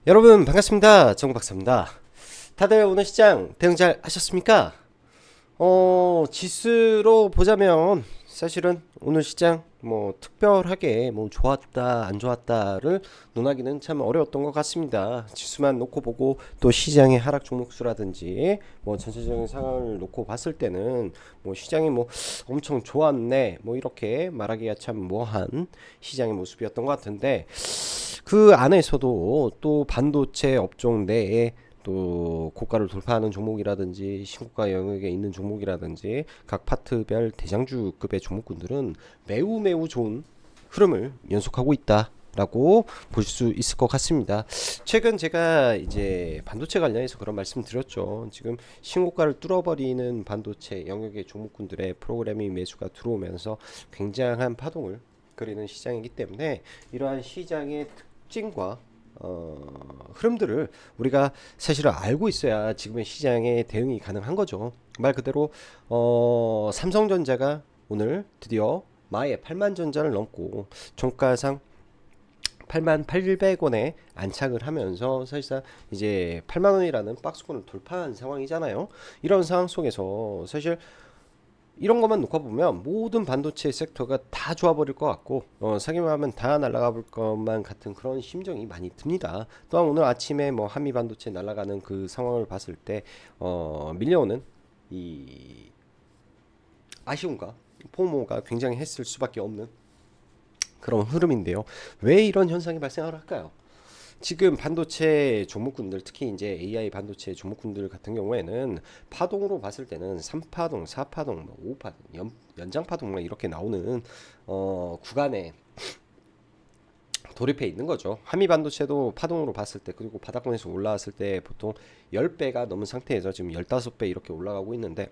여러분 반갑습니다. 정박사입니다. 다들 오늘 시장 대응 잘 하셨습니까? 지수로 보자면 사실은 오늘 시장 뭐 특별하게 뭐 좋았다 안 좋았다를 논하기는 참 어려웠던 것 같습니다. 지수만 놓고 보고 또 시장의 하락 종목수라든지 뭐 전체적인 상황을 놓고 봤을 때는 뭐 시장이 뭐 엄청 좋았네 뭐 이렇게 말하기가 참 뭐한 시장의 모습이었던 것 같은데, 그 안에서도 또 반도체 업종 내에 또 고가를 돌파하는 종목이라든지 신고가 영역에 있는 종목이라든지 각 파트별 대장주급의 종목군들은 매우 매우 좋은 흐름을 연속하고 있다라고 볼 수 있을 것 같습니다. 최근 제가 이제 반도체 관련해서 그런 말씀 드렸죠. 지금 신고가를 뚫어버리는 반도체 영역의 종목군들의 프로그래밍 매수가 들어오면서 굉장한 파동을 그리는 시장이기 때문에 이러한 시장의 특징과 흐름들을 우리가 사실은 알고 있어야 지금의 시장에 대응이 가능한 거죠. 말 그대로 삼성전자가 오늘 드디어 마의 8만 전자를 넘고 종가상 8만 800원에 안착을 하면서 사실상 이제 8만 원이라는 박스권을 돌파한 상황이잖아요. 이런 상황 속에서 사실 이런 것만 놓고 보면 모든 반도체 섹터가 다 좋아버릴 것 같고, 사기만 하면 다 날아가 볼 것만 같은 그런 심정이 많이 듭니다. 또한 오늘 아침에 뭐 한미 반도체 날아가는 그 상황을 봤을 때 밀려오는 이 아쉬움과 포모가 굉장히 했을 수밖에 없는 그런 흐름인데요. 왜 이런 현상이 발생을 할까요? 지금 반도체 종목군들, 특히 이제 AI 반도체 종목군들 같은 경우에는 파동으로 봤을 때는 3파동, 4파동, 5파동, 연장파동 이렇게 나오는 구간에 돌입해 있는 거죠. 한미 반도체도 파동으로 봤을 때, 그리고 바닥권에서 올라왔을 때 보통 10배가 넘은 상태에서 지금 15배 이렇게 올라가고 있는데,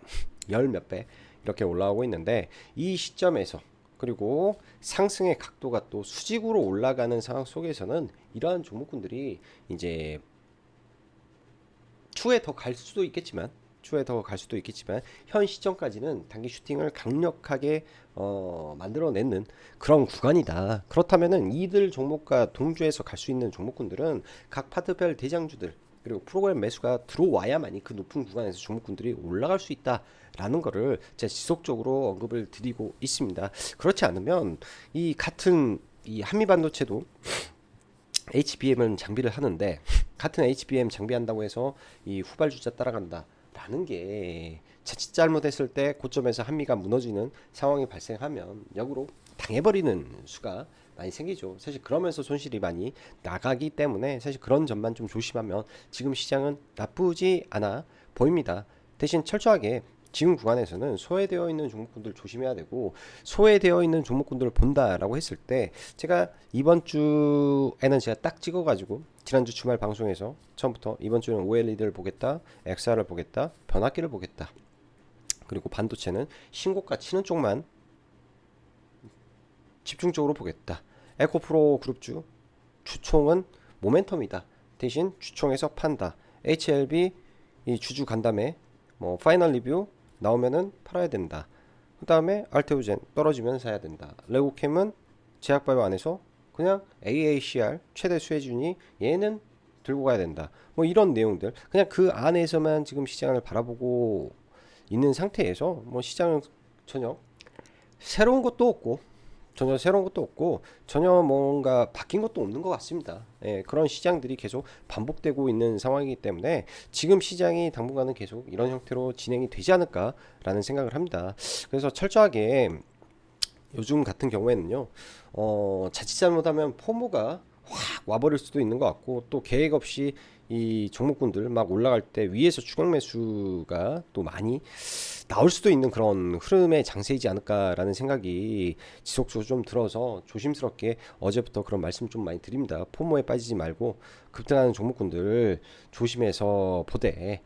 10 몇 배 이렇게 올라가고 있는데, 이 시점에서 그리고 상승의 각도가 또 수직으로 올라가는 상황 속에서는 이러한 종목군들이 이제 추후에 더 갈 수도 있겠지만, 현 시점까지는 단기 슈팅을 강력하게 만들어내는 그런 구간이다. 그렇다면은 이들 종목과 동조해서 갈 수 있는 종목군들은 각 파트별 대장주들 그리고 프로그램 매수가 들어와야만이 그 높은 구간에서 종목군들이 올라갈 수 있다라는 거를 제가 지속적으로 언급을 드리고 있습니다. 그렇지 않으면 이 같은 이 한미 반도체도 HBM은 장비를 하는데, 같은 HBM 장비한다고 해서 이 후발주자 따라간다라는 게 자칫 잘못했을 때 고점에서 한미가 무너지는 상황이 발생하면 역으로 당해버리는 수가 많이 생기죠. 사실 그러면서 손실이 많이 나가기 때문에 사실 그런 점만 좀 조심하면 지금 시장은 나쁘지 않아 보입니다. 대신 철저하게 지금 구간에서는 소외되어 있는 종목군들 조심해야 되고, 소외되어 있는 종목군들을 본다라고 했을 때 제가 이번 주에는 제가 딱 찍어가지고 지난주 주말 방송에서 처음부터 이번 주는 OLED를 보겠다, XR을 보겠다, 변압기를 보겠다, 그리고 반도체는 신고가 치는 쪽만 집중적으로 보겠다. 에코프로 그룹주 주총은 모멘텀이다. 대신 주총에서 판다. HLB 이 주주 간담회 뭐 파이널 리뷰 나오면은 팔아야 된다. 그 다음에 알테오젠 떨어지면 사야 된다. 레고캠은 제약바이오 안에서 그냥 AACR 최대 수혜준이 얘는 들고 가야 된다. 뭐 이런 내용들 그냥 그 안에서만 지금 시장을 바라보고 있는 상태에서 뭐 시장은 전혀 새로운 것도 없고 전혀 뭔가 바뀐 것도 없는 것 같습니다. 예, 그런 시장들이 계속 반복되고 있는 상황이기 때문에 지금 시장이 당분간은 계속 이런 형태로 진행이 되지 않을까라는 생각을 합니다. 그래서 철저하게 요즘 같은 경우에는요, 자칫 잘못하면 포모가 확 와버릴 수도 있는 것 같고, 또 계획 없이 이 종목군들 막 올라갈 때 위에서 추격 매수가 또 많이 나올 수도 있는 그런 흐름의 장세이지 않을까라는 생각이 지속적으로 좀 들어서 조심스럽게 어제부터 그런 말씀 좀 많이 드립니다. 포모에 빠지지 말고 급등하는 종목군들 조심해서 보되,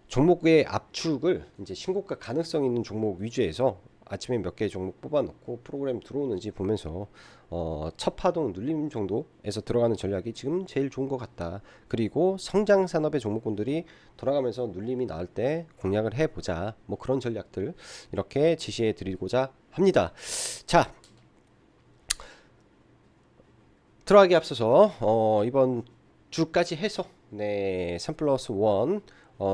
종목의 압축을 이제 신고가 가능성 있는 종목 위주에서 아침에 몇 개 종목 뽑아놓고 프로그램 들어오는지 보면서 첫 파동 눌림 정도에서 들어가는 전략이 지금 제일 좋은 것 같다. 그리고 성장 산업의 종목군들이 돌아가면서 눌림이 나올 때 공략을 해보자. 뭐 그런 전략들 이렇게 제시해 드리고자 합니다. 자, 들어가기 앞서서 이번 주까지 해서 3+1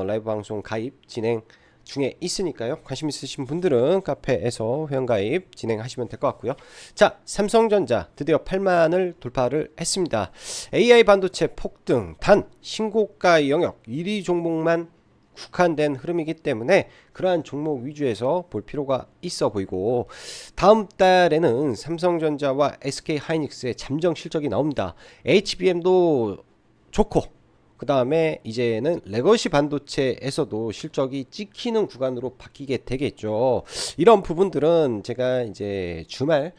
라이브 방송 가입 진행 중에 있으니까요. 관심 있으신 분들은 카페에서 회원가입 진행하시면 될 것 같고요. 자, 삼성전자 드디어 8만을 돌파를 했습니다. AI 반도체 폭등, 단 신고가 영역 1위 종목만 국한된 흐름이기 때문에 그러한 종목 위주에서 볼 필요가 있어 보이고, 다음 달에는 삼성전자와 SK하이닉스의 잠정 실적이 나옵니다. HBM도 좋고, 그 다음에 이제는 레거시 반도체에서도 실적이 찍히는 구간으로 바뀌게 되겠죠. 이런 부분들은 제가 이제 주말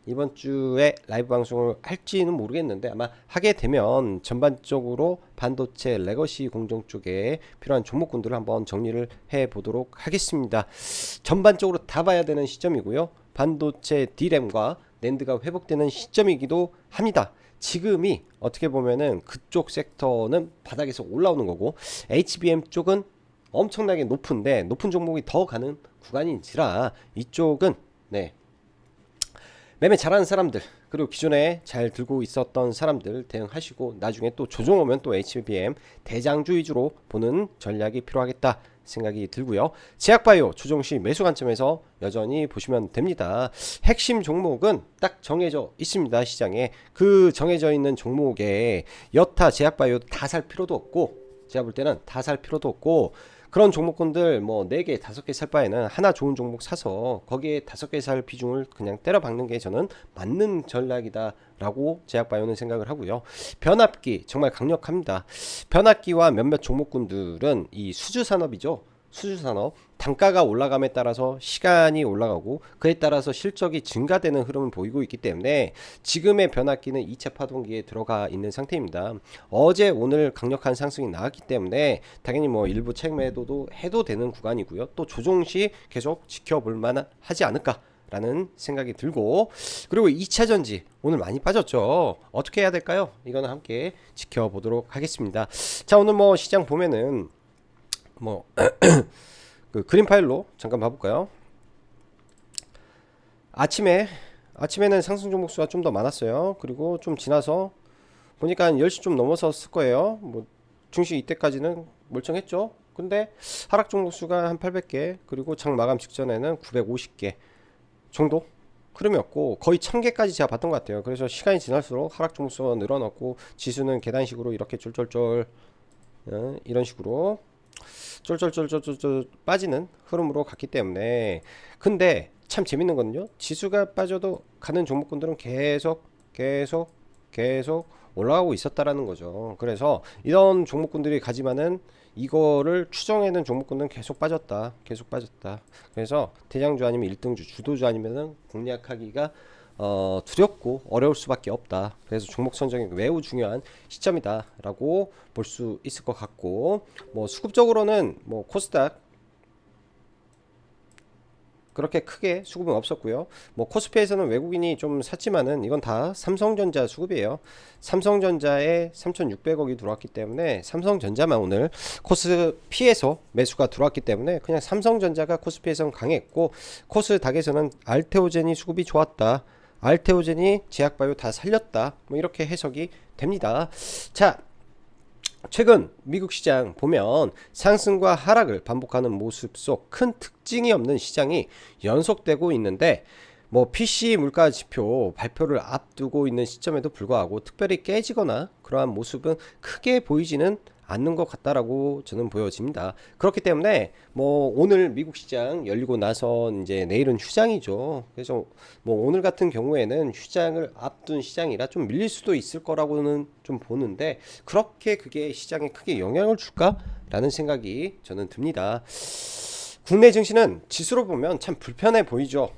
이번 주에 라이브 방송을 할지는 모르겠는데, 아마 하게 되면 전반적으로 반도체 레거시 공정 쪽에 필요한 종목군들을 한번 정리를 해 보도록 하겠습니다. 전반적으로 다 봐야 되는 시점이고요. 반도체 D램과 낸드가 회복되는 시점이기도 합니다. 지금이 어떻게 보면은 그쪽 섹터는 바닥에서 올라오는 거고, HBM 쪽은 엄청나게 높은데 높은 종목이 더 가는 구간인지라 이쪽은 매매 잘하는 사람들, 그리고 기존에 잘 들고 있었던 사람들 대응하시고, 나중에 또 조정 오면 또 HBM 대장주 위주로 보는 전략이 필요하겠다 생각이 들고요. 제약바이오 조정시 매수 관점에서 여전히 보시면 됩니다. 핵심 종목은 딱 정해져 있습니다. 시장에 그 정해져 있는 종목에 여타 제약바이오 다 살 필요도 없고, 제가 볼 때는 다 살 필요도 없고, 그런 종목군들 뭐 4개, 5개 살 바에는 하나 좋은 종목 사서 거기에 5개 살 비중을 그냥 때려 박는 게 저는 맞는 전략이다 라고 제약바이오는 생각을 하고요. 변압기 정말 강력합니다. 변압기와 몇몇 종목군들은 이 수주산업이죠. 수주산업, 단가가 올라감에 따라서 시간이 올라가고 그에 따라서 실적이 증가되는 흐름을 보이고 있기 때문에 지금의 변압기는 2차 파동기에 들어가 있는 상태입니다. 어제 오늘 강력한 상승이 나왔기 때문에 당연히 뭐 일부 체크 매도도 해도 되는 구간이고요. 또 조정 시 계속 지켜볼 만한 하지 않을까 라는 생각이 들고, 그리고 2차 전지 오늘 많이 빠졌죠. 어떻게 해야 될까요? 이거는 함께 지켜보도록 하겠습니다. 자, 오늘 뭐 시장 보면은 뭐 그 그린 파일로 잠깐 봐볼까요? 아침에는 상승 종목 수가 좀 더 많았어요. 그리고 좀 지나서 보니까 한 10시 좀 넘어섰을 거예요. 뭐 증시 이때까지는 멀쩡했죠. 근데 하락 종목 수가 한 800개, 그리고 장 마감 직전에는 950개 정도 흐름이었고, 거의 1000개까지 제가 봤던 것 같아요. 그래서 시간이 지날수록 하락 종목 수가 늘어났고, 지수는 계단식으로 이렇게 쫄쫄쫄 이런 식으로 쫄쫄쫄쫄쫄 빠지는 흐름으로 갔기 때문에, 근데 참 재밌는 거는요, 지수가 빠져도 가는 종목군들은 계속 올라가고 있었다라는 거죠. 그래서 이런 종목군들이 가지만은 이거를 추정해는 종목군들은 계속 빠졌다. 그래서 대장주 아니면 1등주 주도주 아니면은 공략하기가 두렵고 어려울 수밖에 없다. 그래서 종목 선정이 매우 중요한 시점이다 라고 볼 수 있을 것 같고, 뭐 수급적으로는 뭐 코스닥 그렇게 크게 수급은 없었고요. 뭐 코스피에서는 외국인이 좀 샀지만은 이건 다 삼성전자 수급이에요. 삼성전자에 3,600억이 들어왔기 때문에 삼성전자만 오늘 코스피에서 매수가 들어왔기 때문에 그냥 삼성전자가 코스피에서는 강했고, 코스닥에서는 알테오젠이 수급이 좋았다, 알테오젠이 제약바이오 다 살렸다, 뭐 이렇게 해석이 됩니다. 자, 최근 미국 시장 보면 상승과 하락을 반복하는 모습 속 큰 특징이 없는 시장이 연속되고 있는데, 뭐 PC 물가 지표 발표를 앞두고 있는 시점에도 불구하고 특별히 깨지거나 그러한 모습은 크게 보이지는 않는 것 같다라고 저는 보여집니다. 그렇기 때문에 뭐 오늘 미국 시장 열리고 나서 이제 내일은 휴장이죠. 그래서 뭐 오늘 같은 경우에는 휴장을 앞둔 시장이라 좀 밀릴 수도 있을 거라고는 좀 보는데, 그렇게 그게 시장에 크게 영향을 줄까라는 생각이 저는 듭니다. 국내 증시는 지수로 보면 참 불편해 보이죠.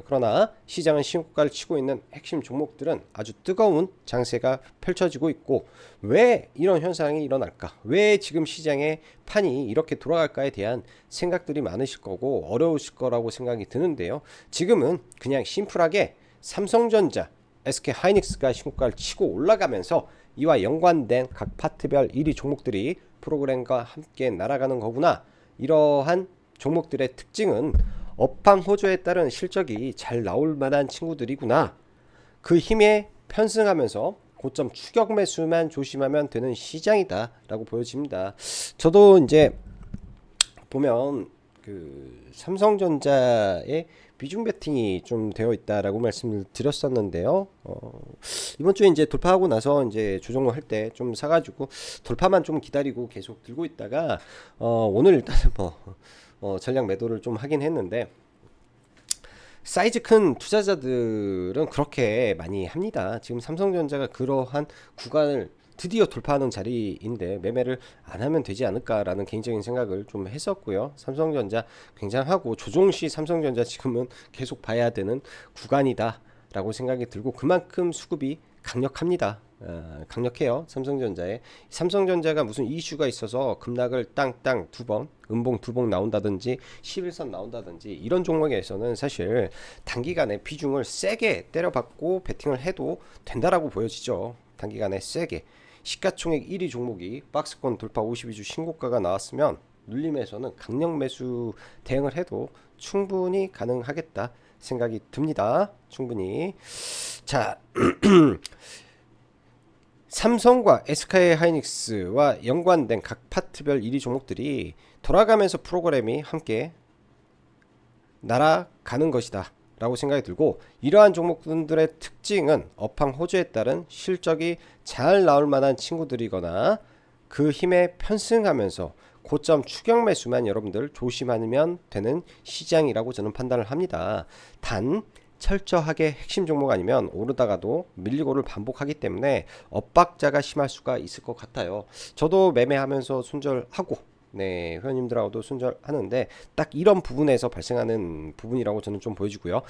그러나 시장은 신고가를 치고 있는 핵심 종목들은 아주 뜨거운 장세가 펼쳐지고 있고, 왜 이런 현상이 일어날까, 왜 지금 시장의 판이 이렇게 돌아갈까에 대한 생각들이 많으실 거고 어려우실 거라고 생각이 드는데요. 지금은 그냥 심플하게 삼성전자, SK하이닉스가 신고가를 치고 올라가면서 이와 연관된 각 파트별 1위 종목들이 프로그램과 함께 날아가는 거구나, 이러한 종목들의 특징은 업황 호조에 따른 실적이 잘 나올 만한 친구들이구나, 그 힘에 편승하면서 고점 추격 매수만 조심하면 되는 시장이다라고 보여집니다. 저도 이제 보면 그 삼성전자의 비중 베팅이 좀 되어 있다라고 말씀을 드렸었는데요. 이번 주에 이제 돌파하고 나서 이제 조정을 할 때 좀 사가지고 돌파만 좀 기다리고 계속 들고 있다가 오늘 일단은 전략 매도를 좀 하긴 했는데, 사이즈 큰 투자자들은 그렇게 많이 합니다. 지금 삼성전자가 그러한 구간을 드디어 돌파하는 자리인데 매매를 안 하면 되지 않을까라는 개인적인 생각을 좀 했었고요. 삼성전자 굉장하고 조종시 삼성전자 지금은 계속 봐야 되는 구간이다 라고 생각이 들고, 그만큼 수급이 강력합니다. 강력해요. 삼성전자가 무슨 이슈가 있어서 급락을 땅땅 두번, 음봉 두봉 나온다든지 11선 나온다든지 이런 종목에서는 사실 단기간에 비중을 세게 때려박고 베팅을 해도 된다라고 보여지죠. 단기간에 세게 시가총액 1위 종목이 박스권 돌파 52주 신고가가 나왔으면 눌림에서는 강력 매수 대응을 해도 충분히 가능하겠다 생각이 듭니다. 충분히. 자, 삼성과 SK 하이닉스와 연관된 각 파트별 1위 종목들이 돌아가면서 프로그램이 함께 날아가는 것이다 라고 생각이 들고, 이러한 종목들의 특징은 업황 호조에 따른 실적이 잘 나올 만한 친구들이거나 그 힘에 편승하면서 고점 추격 매수만 여러분들 조심하면 되는 시장이라고 저는 판단을 합니다. 단 철저하게 핵심 종목 아니면 오르다가도 밀리고를 반복하기 때문에 엇박자가 심할 수가 있을 것 같아요. 저도 매매하면서 손절하고 회원님들하고도 손절하는데 딱 이런 부분에서 발생하는 부분이라고 저는 좀 보여지고요.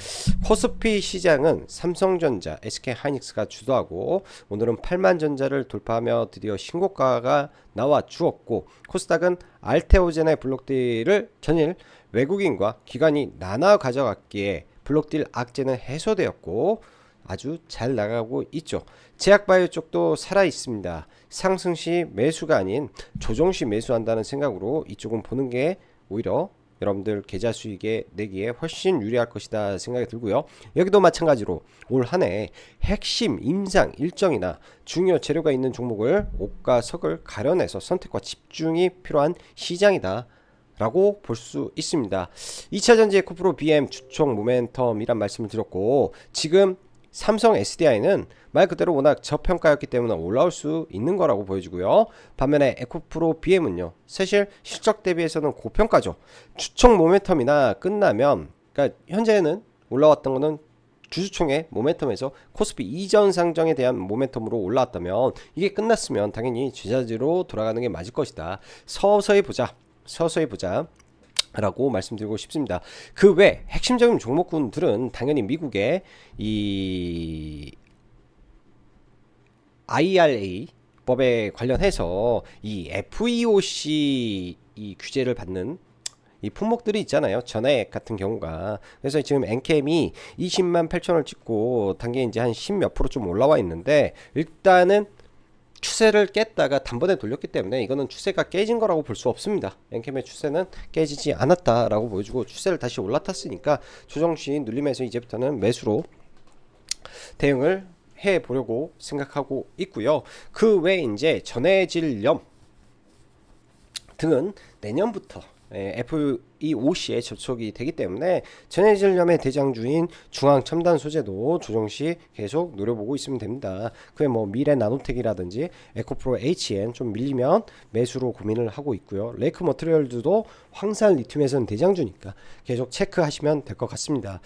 코스피 시장은 삼성전자, SK 하이닉스가 주도하고 오늘은 8만전자를 돌파하며 드디어 신고가가 나와 주었고, 코스닥은 알테오젠의 블록딜을 전일 외국인과 기관이 나눠 가져갔기에 블록딜 악재는 해소되었고 아주 잘 나가고 있죠. 제약바이오 쪽도 살아 있습니다. 상승시 매수가 아닌 조정시 매수한다는 생각으로 이쪽은 보는 게 오히려 여러분들 계좌 수익에 내기에 훨씬 유리할 것이다 생각이 들고요. 여기도 마찬가지로 올 한 해 핵심 임상 일정이나 중요 재료가 있는 종목을 옥과 석을 가려내서 선택과 집중이 필요한 시장이다 라고 볼 수 있습니다. 2차전지 에코프로 BM 주총 모멘텀이란 말씀을 드렸고, 지금 삼성 SDI는 말 그대로 워낙 저평가였기 때문에 올라올 수 있는 거라고 보여지고요. 반면에 에코프로 BM은요 사실 실적 대비해서는 고평가죠. 주총 모멘텀이나 끝나면, 그러니까 현재는 올라왔던 거는 주주총의 모멘텀에서 코스피 이전 상정에 대한 모멘텀으로 올라왔다면, 이게 끝났으면 당연히 제자리로 돌아가는 게 맞을 것이다. 서서히 보자 라고 말씀드리고 싶습니다. 그 외 핵심적인 종목군들은 당연히 미국의 이 IRA 법에 관련해서 이 FEOC 이 규제를 받는 이 품목들이 있잖아요. 전액 같은 경우가. 그래서 지금 엔캠이 20만 8천을 찍고 단계 이제 한 10몇 프로 좀 올라와 있는데, 일단은 추세를 깼다가 단번에 돌렸기 때문에 이거는 추세가 깨진 거라고 볼 수 없습니다. 엔캠의 추세는 깨지지 않았다라고 보여주고, 추세를 다시 올라탔으니까 조정시 눌림에서 이제부터는 매수로 대응을 해 보려고 생각하고 있고요. 그 외에 이제 전해질염 등은 내년부터 FEOC에 접촉이 되기 때문에 전해질염의 대장주인 중앙첨단 소재도 조정시 계속 노려보고 있으면 됩니다. 그게 뭐 미래 나노텍이라든지 에코프로 HN 좀 밀리면 매수로 고민을 하고 있고요. 레이크 머티리얼즈도 황산 리튬에서는 대장주니까 계속 체크하시면 될 것 같습니다.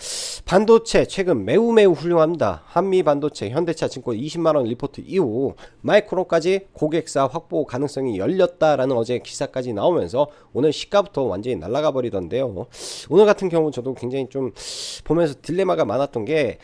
반도체 최근 매우 훌륭합니다. 한미 반도체 현대차 증권 20만원 리포트 이후 마이크론까지 고객사 확보 가능성이 열렸다라는 어제 기사까지 나오면서 오늘 시가부터 완전히 날아가 버리던데요. 오늘 같은 경우 저도 굉장히 좀 보면서 딜레마가 많았던 게,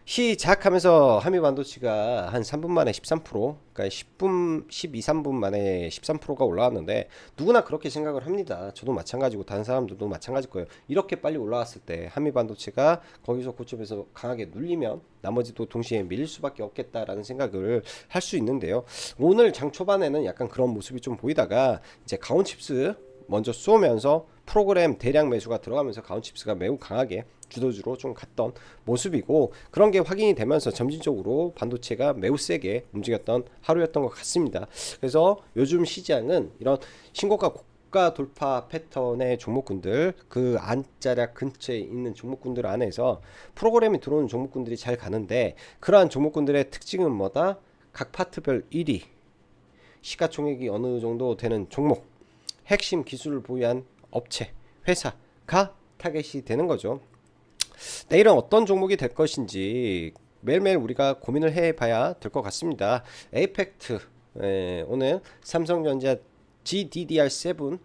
시작하면서 한미 반도체가 한 3분 만에 13%, 그러니까 10분, 12, 3분 만에 13%가 올라왔는데, 누구나 그렇게 생각을 합니다. 저도 마찬가지고 다른 사람들도 마찬가지일 거예요. 이렇게 빨리 올라왔을 때 한미 반도체가 거기서 고점에서 강하게 눌리면 나머지도 동시에 밀릴 수밖에 없겠다라는 생각을 할 수 있는데요. 오늘 장 초반에는 약간 그런 모습이 좀 보이다가 이제 가온칩스 먼저 쏘면서 프로그램 대량 매수가 들어가면서 가온칩스가 매우 강하게 주도주로 좀 갔던 모습이고, 그런 게 확인이 되면서 점진적으로 반도체가 매우 세게 움직였던 하루였던 것 같습니다. 그래서 요즘 시장은 이런 신고가 고가 돌파 패턴의 종목군들, 그 안자락 근처에 있는 종목군들 안에서 프로그램이 들어오는 종목군들이 잘 가는데, 그러한 종목군들의 특징은 뭐다? 각 파트별 1위, 시가총액이 어느 정도 되는 종목, 핵심 기술을 보유한 업체, 회사가 타겟이 되는 거죠. 내일은 어떤 종목이 될 것인지 매일매일 우리가 고민을 해봐야 될 것 같습니다. 에이펙트, 오늘 삼성전자 GDDR7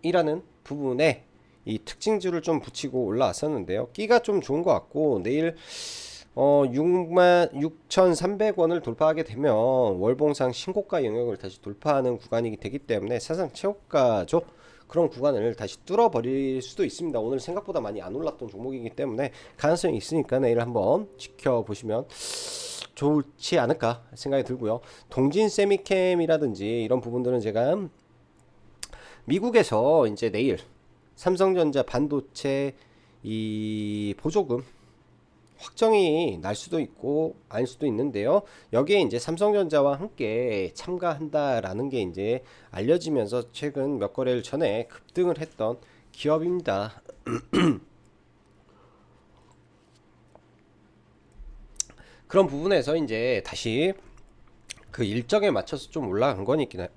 이라는 부분에 이 특징주를 좀 붙이고 올라왔었는데요. 끼가 좀 좋은 것 같고, 내일 66,300원을 돌파하게 되면 월봉상 신고가 영역을 다시 돌파하는 구간이 되기 때문에 사상 최고가죠. 그런 구간을 다시 뚫어버릴 수도 있습니다. 오늘 생각보다 많이 안 올랐던 종목이기 때문에 가능성이 있으니까 내일 한번 지켜보시면 좋지 않을까 생각이 들고요. 동진 세미캠이라든지 이런 부분들은 제가 미국에서 이제 내일 삼성전자 반도체 이 보조금 확정이 날 수도 있고 아닐 수도 있는데요. 여기에 이제 삼성전자와 함께 참가한다라는 게 이제 알려지면서 최근 몇 거래일 전에 급등을 했던 기업입니다. 그런 부분에서 이제 다시 그 일정에 맞춰서 좀 올라간 거니까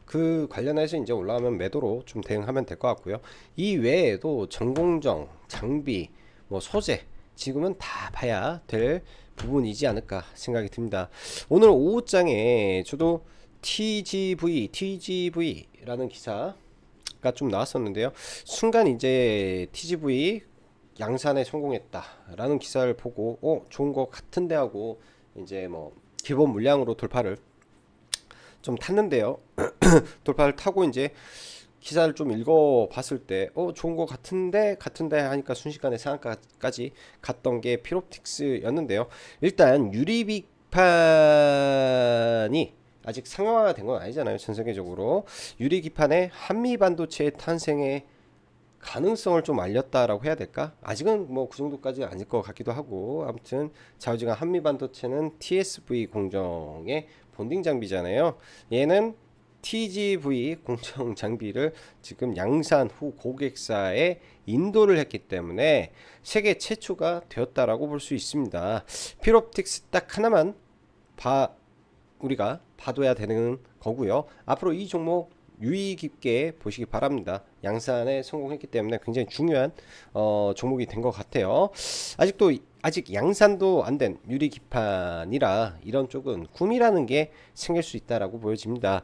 그 관련해서 이제 올라가면 매도로 좀 대응하면 될 것 같고요. 이 외에도 전공정, 장비, 뭐 소재, 지금은 다 봐야 될 부분이지 않을까 생각이 듭니다. 오늘 오후장에 저도 TGV라는 기사가 좀 나왔었는데요. 순간 이제 TGV 양산에 성공했다라는 기사를 보고 좋은 것 같은데 하고 이제 뭐 기본 물량으로 돌파를 좀 탔는데요. 돌파를 타고 이제 기사를 좀 읽어봤을 때 좋은 것 같은데 하니까 순식간에 상한가까지 갔던 게 피롭틱스였는데요. 일단 유리기판이 아직 상용화가 된 건 아니잖아요. 전 세계적으로 유리기판의 한미반도체의 탄생에 가능성을 좀 알렸다라고 해야 될까? 아직은 뭐 그 정도까지 아닐 것 같기도 하고, 아무튼 좌우지간 한미반도체는 TSV 공정의 본딩 장비잖아요. 얘는 TGV 공정 장비를 지금 양산 후 고객사에 인도를 했기 때문에 세계 최초가 되었다라고 볼 수 있습니다. 필옵틱스 딱 하나만 우리가 봐둬야 되는 거고요. 앞으로 이 종목 유의 깊게 보시기 바랍니다. 양산에 성공했기 때문에 굉장히 중요한 종목이 된 것 같아요. 아직 양산도 안 된 유리기판이라 이런 쪽은 꿈이라는 게 생길 수 있다라고 보여집니다.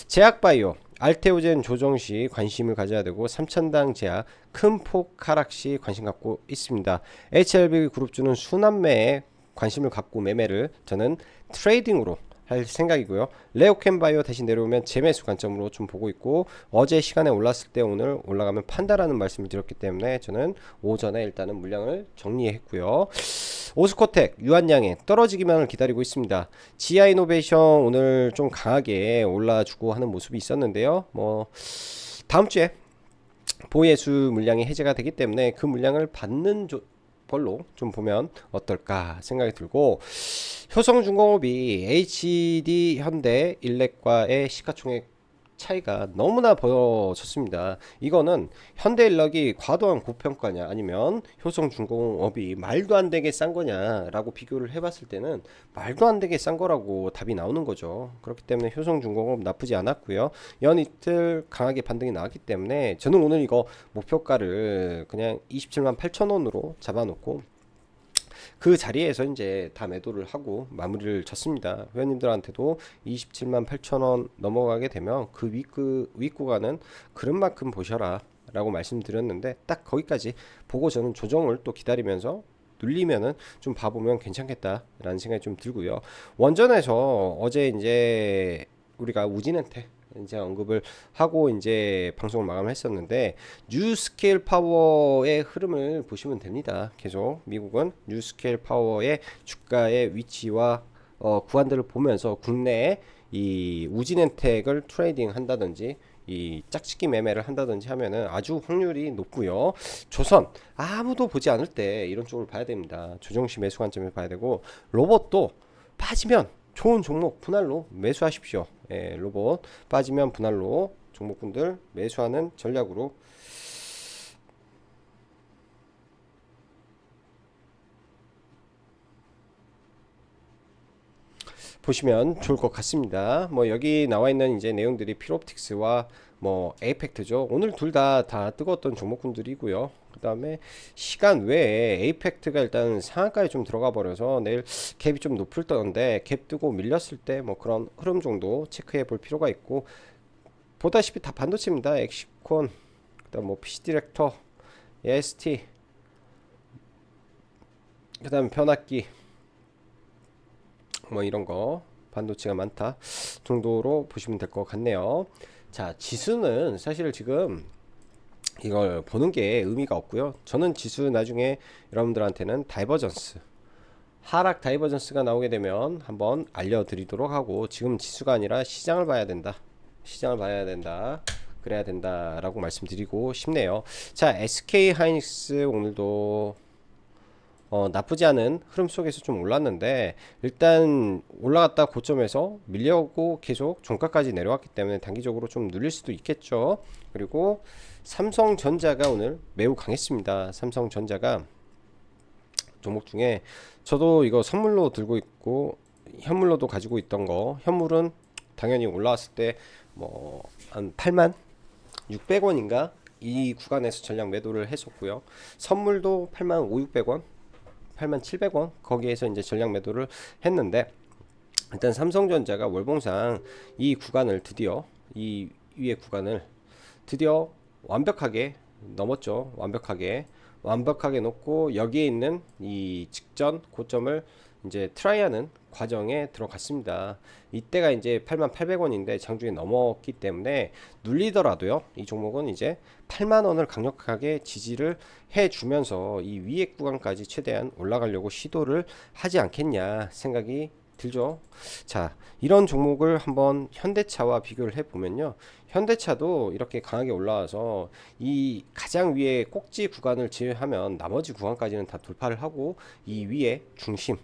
제약바이오 알테오젠 조정 시 관심을 가져야 되고, 3천당 제약 큰 폭 하락 시 관심 갖고 있습니다. HLB 그룹주는 순환매에 관심을 갖고 매매를 저는 트레이딩으로 할 생각이고요. 레오캠바이오 다시 내려오면 재매수 관점으로 좀 보고 있고, 어제 시간에 올랐을 때 오늘 올라가면 판다라는 말씀을 드렸기 때문에 저는 오전에 일단은 물량을 정리했고요. 오스코텍 유한양에 떨어지기만을 기다리고 있습니다. 지아이노베이션 오늘 좀 강하게 올라주고 하는 모습이 있었는데요. 뭐 다음 주에 보예수 물량이 해제가 되기 때문에 그 물량을 받는 걸로 좀 보면 어떨까 생각이 들고, 효성중공업이 HD 현대 일렉과의 시가총액 차이가 너무나 벌어졌습니다. 이거는 현대일렉이 과도한 고평가냐 아니면 효성중공업이 말도 안 되게 싼 거냐라고 비교를 해봤을 때는 말도 안 되게 싼 거라고 답이 나오는 거죠. 그렇기 때문에 효성중공업 나쁘지 않았고요. 연이틀 강하게 반등이 나왔기 때문에 저는 오늘 이거 목표가를 그냥 27만 8천 원으로 잡아놓고 그 자리에서 이제 다 매도를 하고 마무리를 쳤습니다. 회원님들한테도 27만 8천 원 넘어가게 되면 그 윗구간은 그릇만큼 보셔라 라고 말씀드렸는데, 딱 거기까지 보고 저는 조정을 또 기다리면서 눌리면은 좀 봐보면 괜찮겠다라는 생각이 좀 들고요. 원전에서 어제 이제 우리가 우진한테 이제 언급을 하고 이제 방송을 마감을 했었는데, 뉴스케일 파워의 흐름을 보시면 됩니다. 계속 미국은 뉴스케일 파워의 주가의 위치와 구간들을 보면서 국내에 이 우진엔텍을 트레이딩 한다든지 이 짝짓기 매매를 한다든지 하면은 아주 확률이 높고요. 조선 아무도 보지 않을 때 이런 쪽을 봐야 됩니다. 조정시 매수 관점에 봐야 되고, 로봇도 빠지면 좋은 종목 분할로 매수하십시오. 예, 로봇 빠지면 분할로 종목분들 매수하는 전략으로 보시면 좋을 것 같습니다. 뭐 여기 나와 있는 이제 내용들이 필옵틱스와 뭐 에이펙트죠. 오늘 둘 다 뜨거웠던 종목군들이고요. 그 다음에 시간 외에 에이펙트가 일단 상한가에 좀 들어가 버려서 내일 갭이 좀 높을 건데, 갭 뜨고 밀렸을 때 뭐 그런 흐름 정도 체크해 볼 필요가 있고, 보다시피 다 반도체입니다. 엑시콘, 그다음 뭐 PC 디렉터, AST, 그다음 변압기, 뭐 이런 거 반도체가 많다 정도로 보시면 될 것 같네요. 자, 지수는 사실 지금 이걸 보는 게 의미가 없고요. 저는 지수 나중에 여러분들한테는 다이버전스, 하락 다이버전스가 나오게 되면 한번 알려드리도록 하고, 지금 지수가 아니라 시장을 봐야 된다. 시장을 봐야 된다. 그래야 된다라고 말씀드리고 싶네요. 자, SK 하이닉스 오늘도 나쁘지 않은 흐름 속에서 좀 올랐는데, 일단 올라갔다 고점에서 밀려고 계속 종가까지 내려왔기 때문에 단기적으로 좀 눌릴 수도 있겠죠. 그리고 삼성전자가 오늘 매우 강했습니다. 삼성전자가 종목 중에 저도 이거 선물로 들고 있고 현물로도 가지고 있던 거, 현물은 당연히 올라왔을 때 뭐 한 8만 600원인가 이 구간에서 전량 매도를 했었고요. 선물도 8만 5, 600원, 8만 700원 거기에서 이제 전량 매도를 했는데, 일단 삼성전자가 월봉상 이 구간을 드디어, 이 위의 구간을 드디어 완벽하게 넘었죠. 완벽하게 놓고 여기에 있는 이 직전 고점을 이제 트라이하는 과정에 들어갔습니다. 이때가 이제 88,800원인데 장중에 넘었기 때문에 눌리더라도요, 이 종목은 이제 8만원을 강력하게 지지를 해주면서 이 위에 구간까지 최대한 올라가려고 시도를 하지 않겠냐 생각이 들죠. 자, 이런 종목을 한번 현대차와 비교를 해보면요, 현대차도 이렇게 강하게 올라와서 이 가장 위에 꼭지 구간을 제외하면 나머지 구간까지는 다 돌파를 하고, 이 위에 중심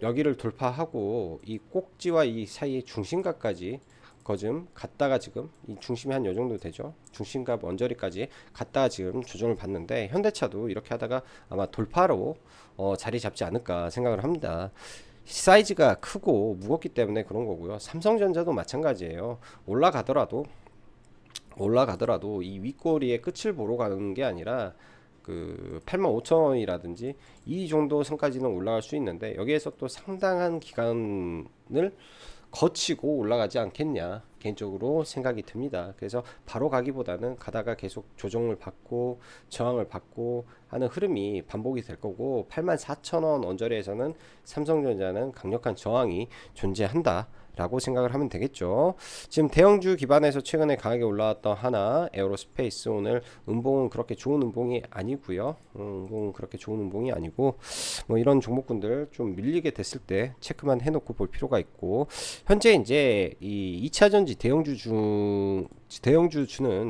여기를 돌파하고 이 꼭지와 이 사이의 중심각까지 거즘 갔다가 지금 이 중심이 한 요정도 되죠. 중심각 언저리까지 갔다가 지금 조정을 받는데, 현대차도 이렇게 하다가 아마 돌파로 자리 잡지 않을까 생각을 합니다. 사이즈가 크고 무겁기 때문에 그런 거고요. 삼성전자도 마찬가지예요. 올라가더라도 이 윗꼬리의 끝을 보러 가는 게 아니라 그 85,000원이라든지 이 정도 선까지는 올라갈 수 있는데, 여기에서 또 상당한 기간을 거치고 올라가지 않겠냐 개인적으로 생각이 듭니다. 그래서 바로 가기보다는 가다가 계속 조정을 받고 저항을 받고 하는 흐름이 반복이 될 거고, 84,000원 언저리에서는 삼성전자는 강력한 저항이 존재한다 라고 생각을 하면 되겠죠. 지금 대형주 기반에서 최근에 강하게 올라왔던 하나, 에어로스페이스, 오늘 음봉은 그렇게 좋은 음봉이 아니고요. 음봉은 그렇게 좋은 음봉이 아니고, 뭐 이런 종목군들 좀 밀리게 됐을 때 체크만 해놓고 볼 필요가 있고, 현재 이제 이 2차전지 대형주주는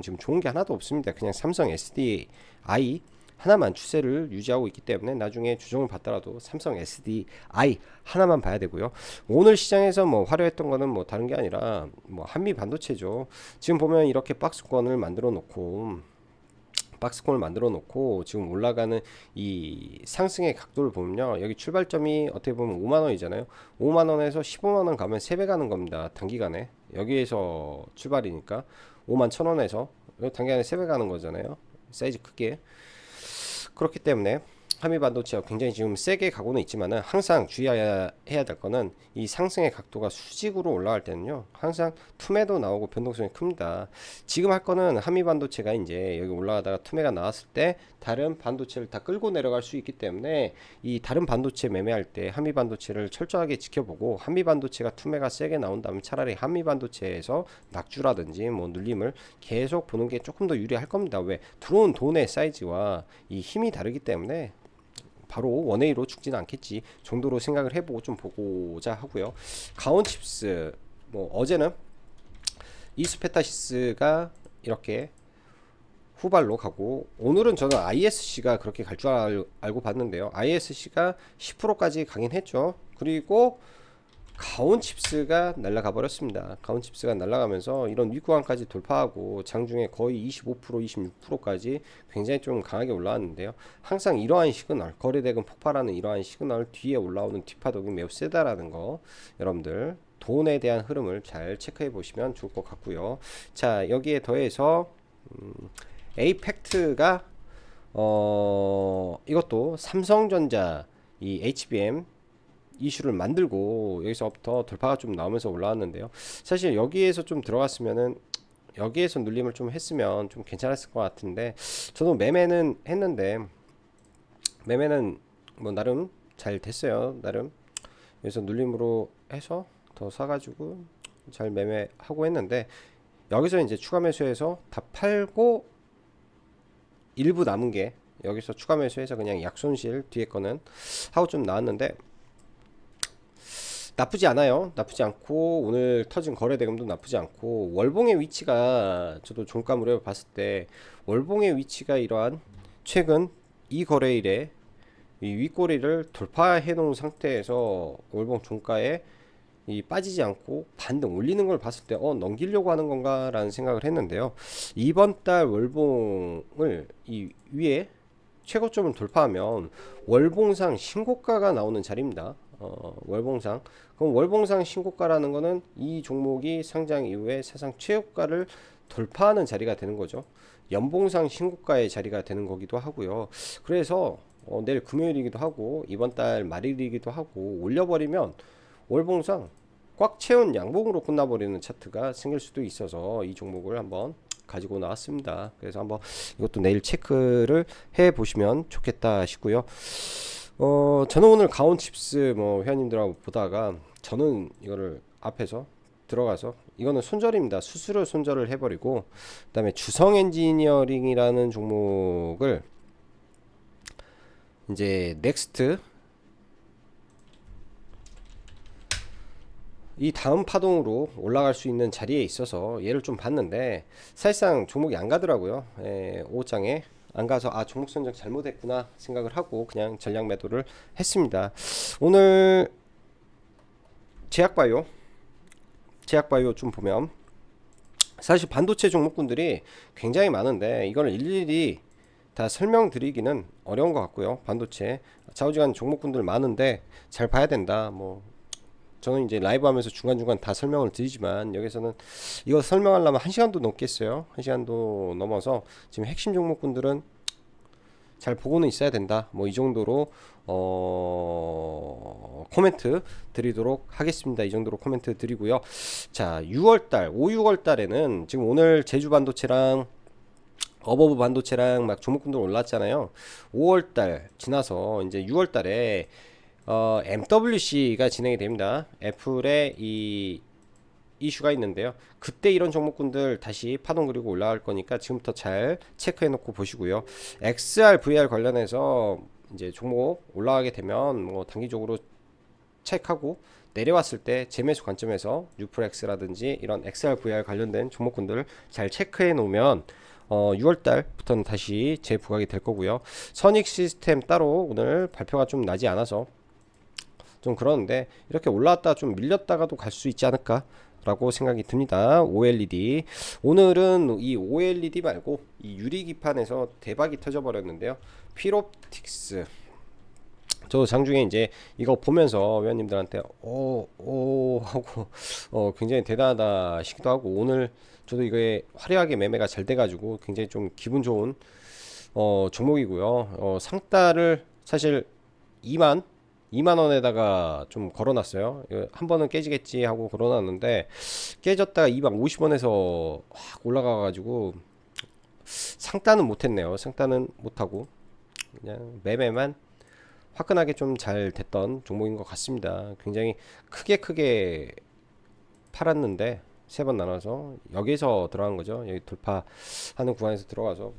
지금 좋은 게 하나도 없습니다. 그냥 삼성 SDI 하나만 추세를 유지하고 있기 때문에 나중에 조정을 받더라도 삼성 SDI 하나만 봐야 되고요. 오늘 시장에서 뭐 화려했던 거는 뭐 다른 게 아니라 뭐 한미 반도체죠. 지금 보면 이렇게 박스권을 만들어 놓고 지금 올라가는 이 상승의 각도를 보면요, 여기 출발점이 어떻게 보면 5만원이잖아요. 5만원에서 15만원 가면 3배 가는 겁니다. 단기간에 여기에서 출발이니까 51,000원에서 단기간에 3배 가는 거잖아요. 사이즈 크게. 그렇기 때문에 한미 반도체가 굉장히 지금 세게 가고는 있지만은, 항상 주의해야 될 거는 이 상승의 각도가 수직으로 올라갈 때는요, 항상 투매도 나오고 변동성이 큽니다. 지금 할 거는 한미 반도체가 이제 여기 올라가다가 투매가 나왔을 때 다른 반도체를 다 끌고 내려갈 수 있기 때문에, 이 다른 반도체 매매할 때 한미 반도체를 철저하게 지켜보고, 한미 반도체가 투매가 세게 나온다면 차라리 한미 반도체에서 낙주라든지 뭐 눌림을 계속 보는 게 조금 더 유리할 겁니다. 왜? 들어온 돈의 사이즈와 이 힘이 다르기 때문에 바로 원웨이로 죽지는 않겠지 정도로 생각을 해보고 좀 보고자 하고요. 가온칩스, 뭐 어제는 이스페타시스가 이렇게 후발로 가고, 오늘은 저는 ISC가 그렇게 갈 줄 알고 봤는데요. ISC가 10%까지 가긴 했죠. 그리고 가온칩스가 날아가 버렸습니다. 가온칩스가 날아가면서 이런 윗구간까지 돌파하고 장중에 거의 25% 26%까지 굉장히 좀 강하게 올라왔는데요. 항상 이러한 시그널, 거래대금 폭발하는 이러한 시그널 뒤에 올라오는 뒷파동이 매우 세다라는 거, 여러분들 돈에 대한 흐름을 잘 체크해 보시면 좋을 것 같고요. 자, 여기에 더해서 에이펙트가 이것도 삼성전자 이 HBM 이슈를 만들고 여기서부터 돌파가 좀 나오면서 올라왔는데요. 사실 여기에서 좀 들어갔으면은, 여기에서 눌림을 좀 했으면 좀 괜찮았을 것 같은데, 저도 매매는 했는데 매매는 뭐 나름 잘 됐어요. 나름 여기서 눌림으로 해서 더 사가지고 잘 매매하고 했는데, 여기서 이제 추가 매수해서 다 팔고 일부 남은 게 여기서 추가 매수해서 그냥 약손실 뒤에 거는 하고 좀 나왔는데, 나쁘지 않아요. 나쁘지 않고 오늘 터진 거래대금도 나쁘지 않고, 월봉의 위치가 저도 종가무료 봤을 때 월봉의 위치가 이러한 최근 이 거래일에 이 윗꼬리를 돌파해 놓은 상태에서 월봉 종가에 이 빠지지 않고 반등 올리는 걸 봤을 때 넘기려고 하는 건가 라는 생각을 했는데요. 이번 달 월봉을 이 위에 최고점을 돌파하면 월봉상 신고가가 나오는 자리입니다. 월봉상, 그럼 월봉상 신고가라는 거는 이 종목이 상장 이후에 사상 최고가를 돌파하는 자리가 되는 거죠. 연봉상 신고가의 자리가 되는 거기도 하고요. 그래서 내일 금요일이기도 하고 이번 달 말일이기도 하고 올려버리면 월봉상 꽉 채운 양봉으로 끝나버리는 차트가 생길 수도 있어서 이 종목을 한번 가지고 나왔습니다. 그래서 한번 이것도 내일 체크를 해 보시면 좋겠다 싶고요. 저는 오늘 가온칩스 뭐 회원님들하고 보다가 저는 이거를 앞에서 들어가서, 이거는 손절입니다. 수수료 손절을 해버리고, 그 다음에 주성 엔지니어링이라는 종목을 이제 넥스트 이 다음 파동으로 올라갈 수 있는 자리에 있어서 얘를 좀 봤는데 사실상 종목이 안 가더라고요. 5장에 안 가서 종목 선정 잘못했구나 생각을 하고 그냥 전략 매도를 했습니다. 오늘 제약바이오 좀 보면 사실 반도체 종목군들이 굉장히 많은데 이걸 일일이 다 설명드리기는 어려운 것 같고요. 반도체 좌우지간 종목군들 많은데 잘 봐야 된다. 뭐 저는 이제 라이브 하면서 중간중간 다 설명을 드리지만 여기서는 이거 설명하려면 1시간도 넘겠어요. 1시간도 넘어서 지금 핵심 종목군들은 잘 보고는 있어야 된다. 뭐 이 정도로 코멘트 드리도록 하겠습니다. 이 정도로 코멘트 드리고요. 자, 6월달, 5, 6월달에는 지금 오늘 제주반도체랑 어버브 반도체랑 막 종목군들 올랐잖아요. 5월달 지나서 이제 6월달에 MWC가 진행이 됩니다. 애플의 이 이슈가 있는데요. 그때 이런 종목군들 다시 파동 그리고 올라갈 거니까 지금부터 잘 체크해 놓고 보시고요. XR, VR 관련해서 이제 종목 올라가게 되면 뭐 단기적으로 체크하고 내려왔을 때 재매수 관점에서 뉴프렉스라든지 이런 XR, VR 관련된 종목군들 잘 체크해 놓으면 6월달부터는 다시 재부각이 될 거고요. 선익 시스템 따로 오늘 발표가 좀 나지 않아서 좀 그러는데 이렇게 올라왔다 좀 밀렸다가도 갈 수 있지 않을까 라고 생각이 듭니다. OLED 오늘은 이 OLED 말고 이 유리기판에서 대박이 터져 버렸는데요. 필옵틱스, 저 장중에 이제 이거 보면서 회원님들한테 오 하고 굉장히 대단하다 싶기도 하고, 오늘 저도 이거에 화려하게 매매가 잘 돼가지고 굉장히 좀 기분 좋은 종목이고요. 상따를 사실 2만 원에다가 좀 걸어놨어요. 한 번은 깨지겠지 하고 걸어놨는데 깨졌다가 250원에서 확 올라가가지고 상따는 못했네요. 상따는 못하고 그냥 매매만 화끈하게 좀 잘 됐던 종목인 것 같습니다. 굉장히 크게 팔았는데 3번 나눠서 여기서 들어간 거죠. 여기 돌파하는 구간에서 들어가서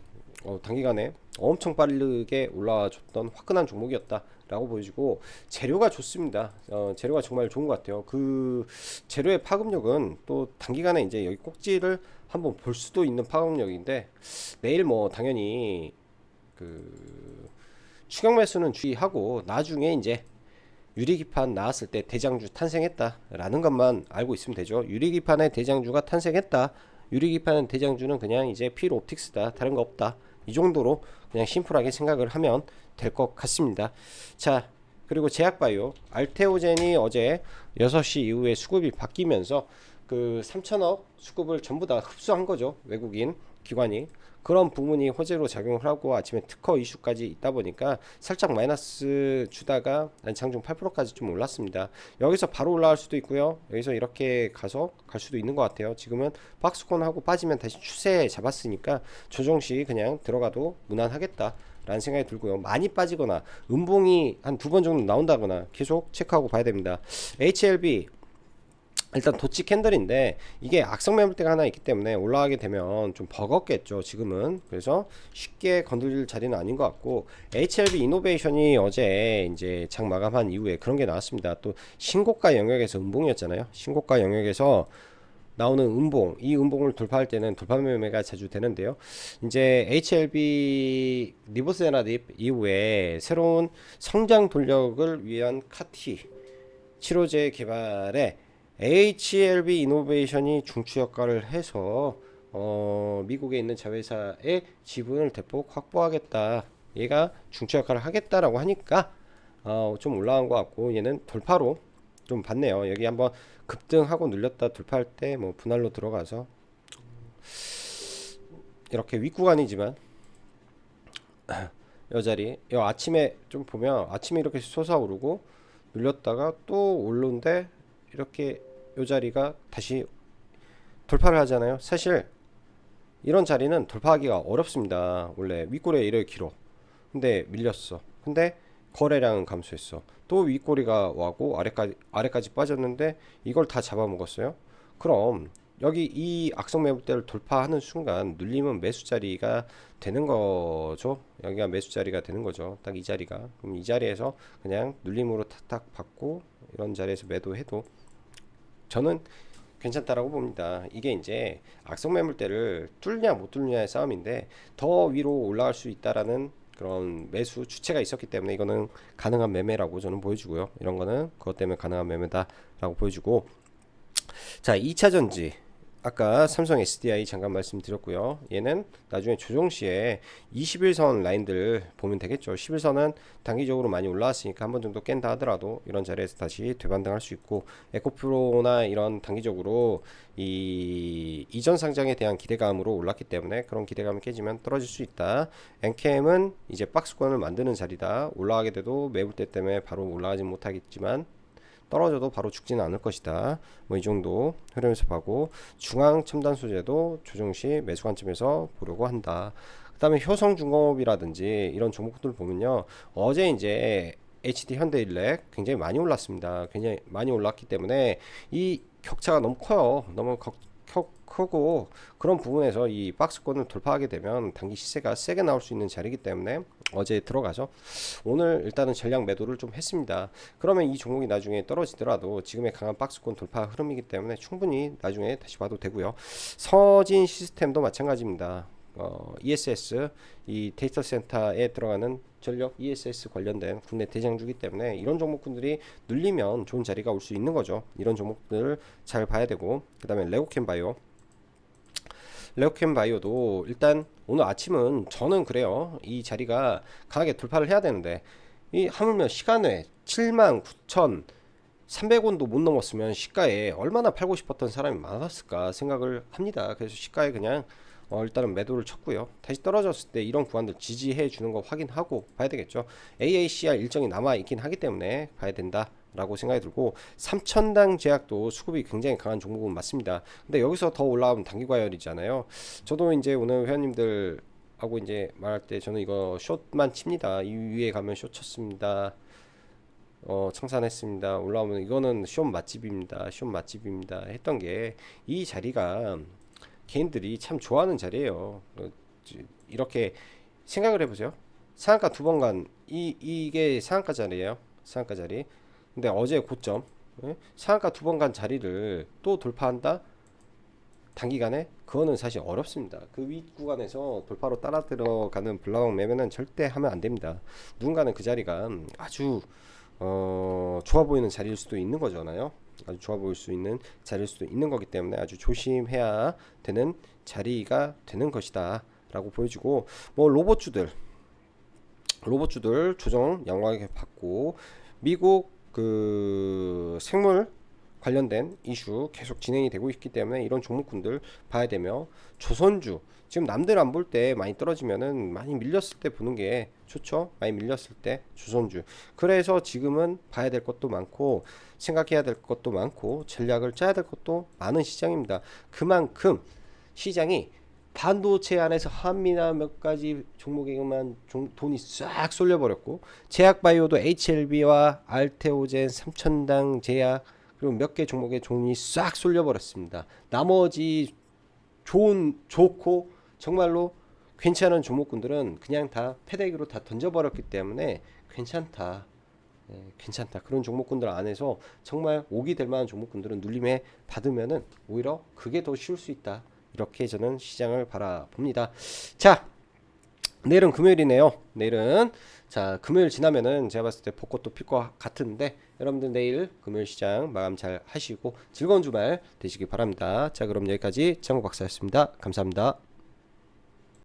단기간에 엄청 빠르게 올라와 줬던 화끈한 종목이었다 라고 보여지고 재료가 좋습니다. 재료가 정말 좋은 것 같아요. 그 재료의 파급력은 또 단기간에 이제 여기 꼭지를 한번 볼 수도 있는 파급력인데, 내일 뭐 당연히 그 추격 매수는 주의하고 나중에 이제 유리기판 나왔을 때 대장주 탄생했다라는 것만 알고 있으면 되죠. 유리기판의 대장주가 탄생했다. 유리기판의 대장주는 그냥 이제 필 옵틱스다. 다른 거 없다. 이 정도로 그냥 심플하게 생각을 하면 될 것 같습니다. 자, 그리고 제약바이오 알테오젠이 어제 6시 이후에 수급이 바뀌면서 그 3천억 수급을 전부 다 흡수한 거죠. 외국인 기관이. 그런 부분이 호재로 작용을 하고 아침에 특허 이슈까지 있다 보니까 살짝 마이너스 주다가 장중 8%까지 좀 올랐습니다. 여기서 바로 올라갈 수도 있고요. 여기서 이렇게 가서 갈 수도 있는 것 같아요. 지금은 박스권 하고 빠지면 다시 추세 잡았으니까 조정시 그냥 들어가도 무난하겠다 라는 생각이 들고요. 많이 빠지거나 음봉이 한 2번 정도 나온다거나 계속 체크하고 봐야 됩니다. HLB 일단 도치 캔들인데 이게 악성 매물대가 하나 있기 때문에 올라가게 되면 좀 버겁겠죠 지금은. 그래서 쉽게 건드릴 자리는 아닌 것 같고, HLB 이노베이션이 어제 이제 장 마감한 이후에 그런 게 나왔습니다. 또 신고가 영역에서 음봉이었잖아요. 신고가 영역에서 나오는 음봉, 이 음봉을 돌파할 때는 돌파 매매가 자주 되는데요. 이제 HLB 리보세라딥 이후에 새로운 성장 동력을 위한 카티 치료제 개발에 HLB 이노베이션이 중추 역할을 해서 미국에 있는 자회사의 지분을 대폭 확보하겠다. 얘가 중추 역할을 하겠다라고 하니까 좀 올라간 것 같고, 얘는 돌파로 좀 봤네요. 여기 한번 급등하고 눌렸다 돌파할 때 뭐 분할로 들어가서 이렇게 윗구간이지만 이 자리 아침에 좀 보면 아침에 이렇게 솟아오르고 눌렸다가 또 오르는데 이렇게 이 자리가 다시 돌파를 하잖아요. 사실 이런 자리는 돌파하기가 어렵습니다. 원래 윗꼬리가 이렇게 길어. 근데 밀렸어. 근데 거래량은 감소했어. 또 윗꼬리가 와고 아래까지 빠졌는데 이걸 다 잡아먹었어요. 그럼 여기 이 악성 매물대를 돌파하는 순간 눌림은 매수 자리가 되는 거죠. 여기가 매수 자리가 되는 거죠. 딱 이 자리가. 그럼 이 자리에서 그냥 눌림으로 탁탁 받고 이런 자리에서 매도해도 저는 괜찮다라고 봅니다. 이게 이제 악성 매물대를 뚫냐 못 뚫냐의 싸움인데, 더 위로 올라갈 수 있다라는 그런 매수 주체가 있었기 때문에 이거는 가능한 매매라고 저는 보여주고요. 이런 거는 그것 때문에 가능한 매매다라고 보여주고, 자, 2차 전지 아까 삼성 SDI 잠깐 말씀드렸고요. 얘는 나중에 조정 시에 21선 라인들 보면 되겠죠. 11선은 단기적으로 많이 올라왔으니까 한 번 정도 깬다 하더라도 이런 자리에서 다시 되반등할 수 있고, 에코프로나 이런 단기적으로 이 이전 상장에 대한 기대감으로 올랐기 때문에 그런 기대감이 깨지면 떨어질 수 있다. 엔캠은 이제 박스권을 만드는 자리다. 올라가게 돼도 매물대 때문에 바로 올라가지 못하겠지만 떨어져도 바로 죽지는 않을 것이다. 뭐 이 정도 흐름에서 보고, 중앙 첨단 소재도 조정 시 매수 관점에서 보려고 한다. 그다음에 효성중공업이라든지 이런 종목들 보면요, 어제 이제 HD 현대일렉 굉장히 많이 올랐습니다. 굉장히 많이 올랐기 때문에 이 격차가 너무 커요. 너무 크고, 그런 부분에서 이 박스권을 돌파하게 되면 단기 시세가 세게 나올 수 있는 자리이기 때문에 어제 들어가서 오늘 일단은 전량 매도를 좀 했습니다. 그러면 이 종목이 나중에 떨어지더라도 지금의 강한 박스권 돌파 흐름이기 때문에 충분히 나중에 다시 봐도 되고요. 서진 시스템도 마찬가지입니다. ESS, 이 데이터 센터에 들어가는 전력 ESS 관련된 국내 대장주기 때문에 이런 종목군들이 눌리면 좋은 자리가 올 수 있는 거죠. 이런 종목들을 잘 봐야 되고, 그 다음에 레오캠바이오도 일단 오늘 아침은 저는 그래요. 이 자리가 강하게 돌파를 해야 되는데, 이 하물며 시간에 79,300원도 못 넘었으면 시가에 얼마나 팔고 싶었던 사람이 많았을까 생각을 합니다. 그래서 시가에 그냥 일단은 매도를 쳤고요. 다시 떨어졌을 때 이런 구간들 지지해 주는 거 확인하고 봐야 되겠죠. AACR 일정이 남아 있긴 하기 때문에 봐야 된다 라고 생각이 들고, 3천당 제약도 수급이 굉장히 강한 종목은 맞습니다. 근데 여기서 더 올라가면 단기과열이잖아요. 저도 이제 오늘 회원님들 하고 이제 말할 때 저는 이거 숏만 칩니다. 이 위에 가면 숏 쳤습니다. 청산했습니다. 올라오면 이거는 숏 맛집입니다. 숏 맛집입니다. 했던 게, 이 자리가 개인들이 참 좋아하는 자리예요. 이렇게 생각을 해보세요. 상한가 두 번 간 이게 상한가 자리예요. 상한가 자리. 근데 어제 고점, 예? 상한가 두 번 간 자리를 또 돌파한다? 단기간에 그거는 사실 어렵습니다. 그 윗 구간에서 돌파로 따라 들어가는 블락 매매는 절대 하면 안 됩니다. 누군가는 그 자리가 아주 좋아 보이는 자리일 수도 있는 거잖아요. 아주 좋아 보일 수 있는 자리일 수도 있는 거기 때문에 아주 조심해야 되는 자리가 되는 것이다 라고 보여지고, 뭐 로봇주들 조정 양호하게 받고, 미국 그 생물 관련된 이슈 계속 진행이 되고 있기 때문에 이런 종목군들 봐야 되며, 조선주 지금 남들 안 볼 때 많이 떨어지면은 많이 밀렸을 때 보는 게 좋죠. 많이 밀렸을 때 조선주. 그래서 지금은 봐야 될 것도 많고 생각해야 될 것도 많고 전략을 짜야 될 것도 많은 시장입니다. 그만큼 시장이 반도체 안에서 한미나 몇 가지 종목에만 돈이 싹 쏠려버렸고, 제약바이오도 HLB와 알테오젠, 삼천당 제약, 그리고 몇 개 종목에 돈이 싹 쏠려버렸습니다. 나머지 좋고 정말로 괜찮은 종목군들은 그냥 다 패대기로 다 던져버렸기 때문에 괜찮다. 괜찮다. 그런 종목군들 안에서 정말 오기 될 만한 종목군들은 눌림에 받으면은 오히려 그게 더 쉬울 수 있다. 이렇게 저는 시장을 바라봅니다. 자, 내일은 금요일이네요. 내일은 자 금요일 지나면은 제가 봤을 때 벚꽃도 필 것 같은데, 여러분들 내일 금요일 시장 마감 잘 하시고 즐거운 주말 되시기 바랍니다. 자, 그럼 여기까지 장구 박사였습니다. 감사합니다.